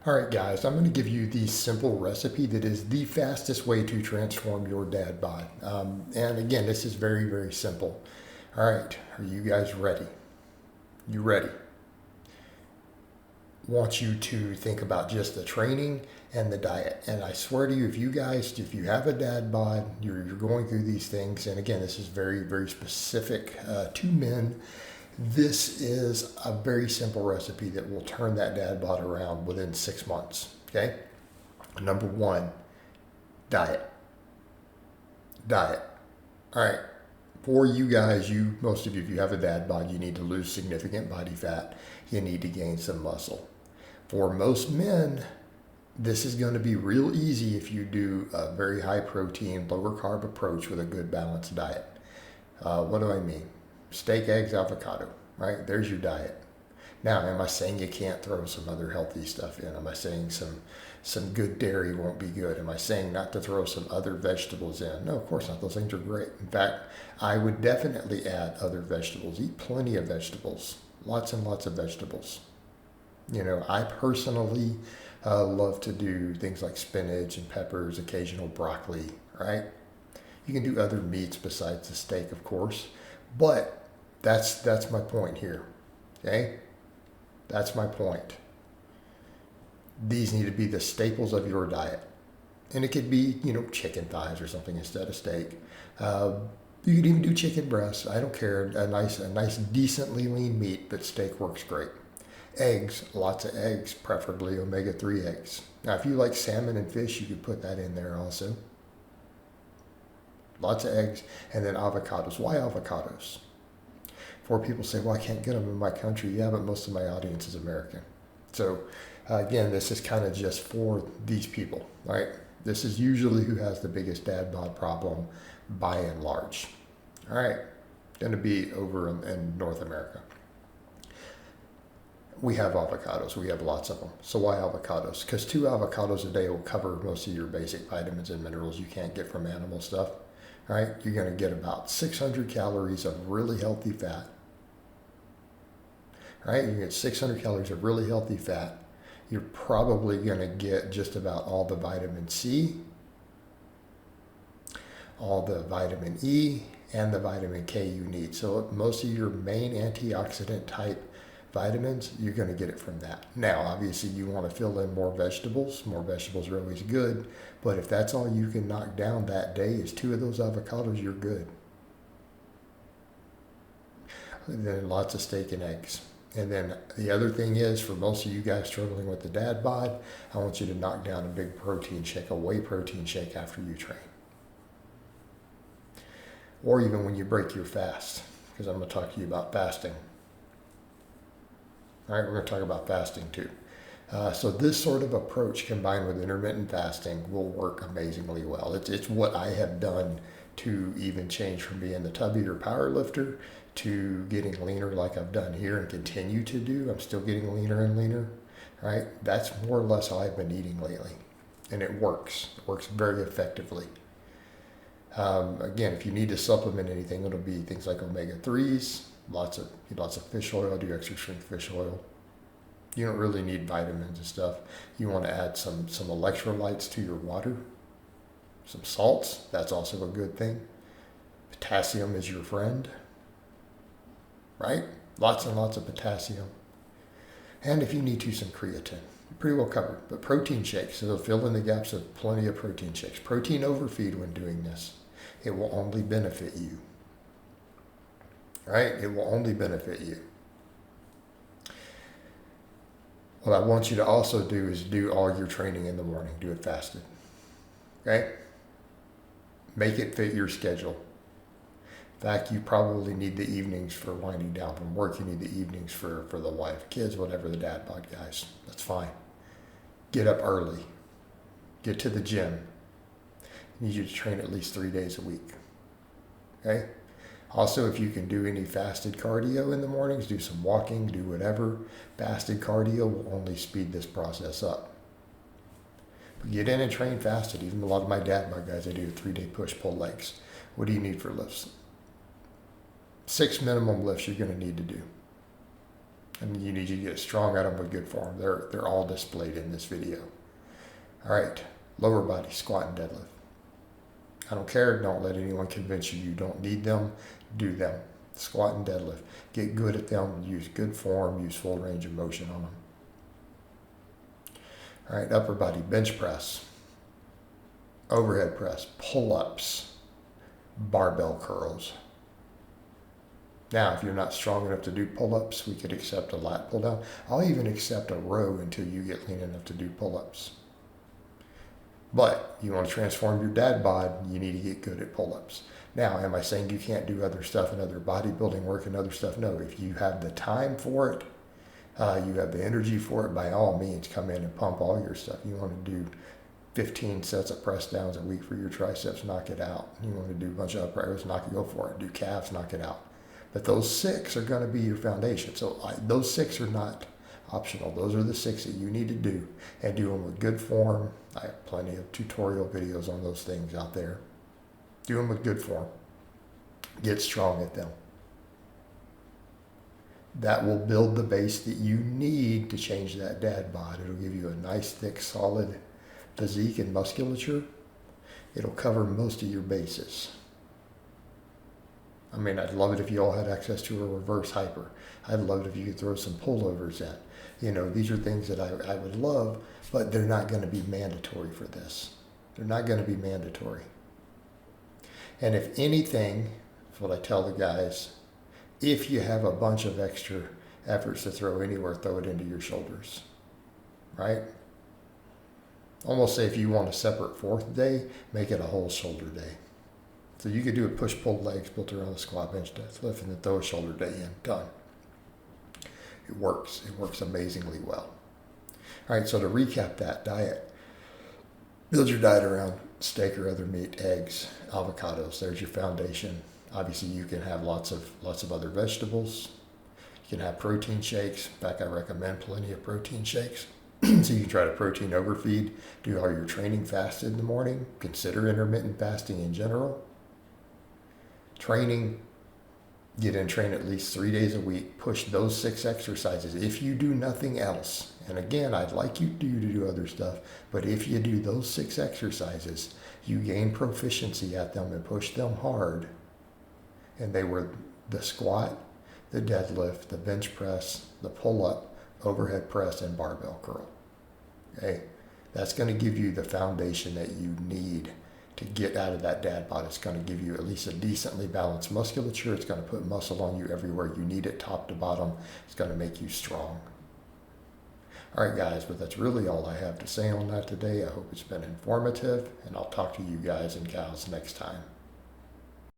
All right, guys, I'm going to give you the simple recipe that is the fastest way to transform your dad bod. And again, this is very, very simple. All right, are you guys ready? You ready? Want you to think about just the training and the diet. And I swear to you, if you have a dad bod, you're going through these things. And again, this is very, very specific to men. This is a very simple recipe that will turn that dad bod around within 6 months. Okay. Number one, diet. Diet. All right. For you guys, most of you, if you have a dad bod, you need to lose significant body fat. You need to gain some muscle. For most men, this is going to be real easy if you do a very high protein, lower carb approach with a good balanced diet. What do I mean? Steak, eggs, avocado, right? There's your diet. Now, am I saying you can't throw some other healthy stuff in? Am I saying some good dairy won't be good? Am I saying not to throw some other vegetables in? No, of course not. Those things are great. In fact, I would definitely add other vegetables. Eat plenty of vegetables. Lots and lots of vegetables. You know, I personally love to do things like spinach and peppers, occasional broccoli, right? You can do other meats besides the steak, of course. But that's my point here, okay? That's my point. These need to be the staples of your diet. And it could be, chicken thighs or something instead of steak. You could even do chicken breasts. I don't care. A nice, decently lean meat, but steak works great. Eggs, lots of eggs, preferably omega-3 eggs. Now, if you like salmon and fish, you could put that in there also. Lots of eggs, and then avocados. Why avocados? For people say, well, I can't get them in my country. Yeah, but most of my audience is American. So again, this is kind of just for these people, right? This is usually who has the biggest dad bod problem by and large. All right, going to be over in North America. We have avocados. We have lots of them. So why avocados? Because 2 avocados a day will cover most of your basic vitamins and minerals you can't get from animal stuff. Right? You're going to get about 600 calories of really healthy fat. Right? You get 600 calories of really healthy fat. You're probably going to get just about all the vitamin C, all the vitamin E, and the vitamin K you need. So most of your main antioxidant type vitamins, you're going to get it from that. Now, obviously, you want to fill in more vegetables. More vegetables are always good. But if that's all you can knock down that day is 2 of those avocados, you're good. And then lots of steak and eggs. And then the other thing is, for most of you guys struggling with the dad bod, I want you to knock down a big protein shake, a whey protein shake after you train. Or even when you break your fast, because I'm going to talk to you about fasting. All right, we're going to talk about fasting too. So this sort of approach combined with intermittent fasting will work amazingly well. It's what I have done to even change from being the tub eater power lifter to getting leaner like I've done here and continue to do. I'm still getting leaner and leaner, right? That's more or less how I've been eating lately. And it works. It works very effectively. Again, if you need to supplement anything, it'll be things like omega-3s, lots of fish oil, do extra strength fish oil. You don't really need vitamins and stuff. You want to add some electrolytes to your water, some salts. That's also a good thing. Potassium is your friend, right? Lots and lots of potassium. And if you need to, some creatine. You're pretty well covered. But protein shakes, so they'll fill in the gaps of plenty of protein shakes. Protein overfeed when doing this. It will only benefit you. Right? It will only benefit you. What I want you to also do is do all your training in the morning. Do it fasted. Okay? Make it fit your schedule. In fact, you probably need the evenings for winding down from work. You need the evenings for the wife, kids, whatever, the dad bod guys. That's fine. Get up early. Get to the gym. I need you to train at least 3 days a week. Okay? Also, if you can do any fasted cardio in the mornings, do some walking, do whatever. Fasted cardio will only speed this process up. But get in and train fasted. Even a lot of my dad bod guys, I do a 3-day push-pull legs. What do you need for lifts? 6 minimum lifts you're going to need to do. And you need to get strong at them with good form. They're all displayed in this video. All right, lower body, squat and deadlift. I don't care. Don't let anyone convince you don't need them. Do them. Squat and deadlift. Get good at them. Use good form. Use full range of motion on them. All right, upper body, bench press, overhead press, pull-ups, barbell curls. Now, if you're not strong enough to do pull-ups, we could accept a lat pull-down. I'll even accept a row until you get lean enough to do pull-ups. But you want to transform your dad bod, you need to get good at pull-ups. Now, am I saying you can't do other stuff and other bodybuilding work and other stuff? No. If you have the time for it, you have the energy for it, by all means, come in and pump all your stuff. You want to do 15 sets of press downs a week for your triceps, knock it out. You want to do a bunch of upper rows, go for it. Do calves, knock it out. But those 6 are going to be your foundation. So those 6 are not optional. Those are the 6 that you need to do, and do them with good form. I have plenty of tutorial videos on those things out there. Do them with good form. Get strong at them. That will build the base that you need to change that dad bod. It'll give you a nice, thick, solid physique and musculature. It'll cover most of your bases. I mean, I'd love it if you all had access to a reverse hyper. I'd love it if you could throw some pullovers in. You know, these are things that I would love, but they're not going to be mandatory for this. They're not going to be mandatory. And if anything, that's what I tell the guys, if you have a bunch of extra efforts to throw anywhere, throw it into your shoulders, right? Almost say if you want a separate 4th day, make it a whole shoulder day. So you could do a push-pull legs built around the squat, bench, deadlift, and then throw a shoulder day in. Done. It works. It works amazingly well. All right, so to recap that diet, build your diet around steak or other meat, eggs, avocados. There's your foundation. Obviously, you can have lots of other vegetables. You can have protein shakes. In fact, I recommend plenty of protein shakes. So you can try to protein overfeed. Do all your training fasted in the morning. Consider intermittent fasting in general. Training, get in, train at least 3 days a week. Push those 6 exercises. If you do nothing else, and again, I'd like you to do other stuff, but if you do those 6 exercises, you gain proficiency at them and push them hard. And they were the squat, the deadlift, the bench press, the pull-up, overhead press, and barbell curl. Okay? That's going to give you the foundation that you need to get out of that dad bod. It's going to give you at least a decently balanced musculature. It's going to put muscle on you everywhere you need it, top to bottom. It's going to make you strong. All right, guys, but that's really all I have to say on that today. I hope it's been informative, and I'll talk to you guys and gals next time.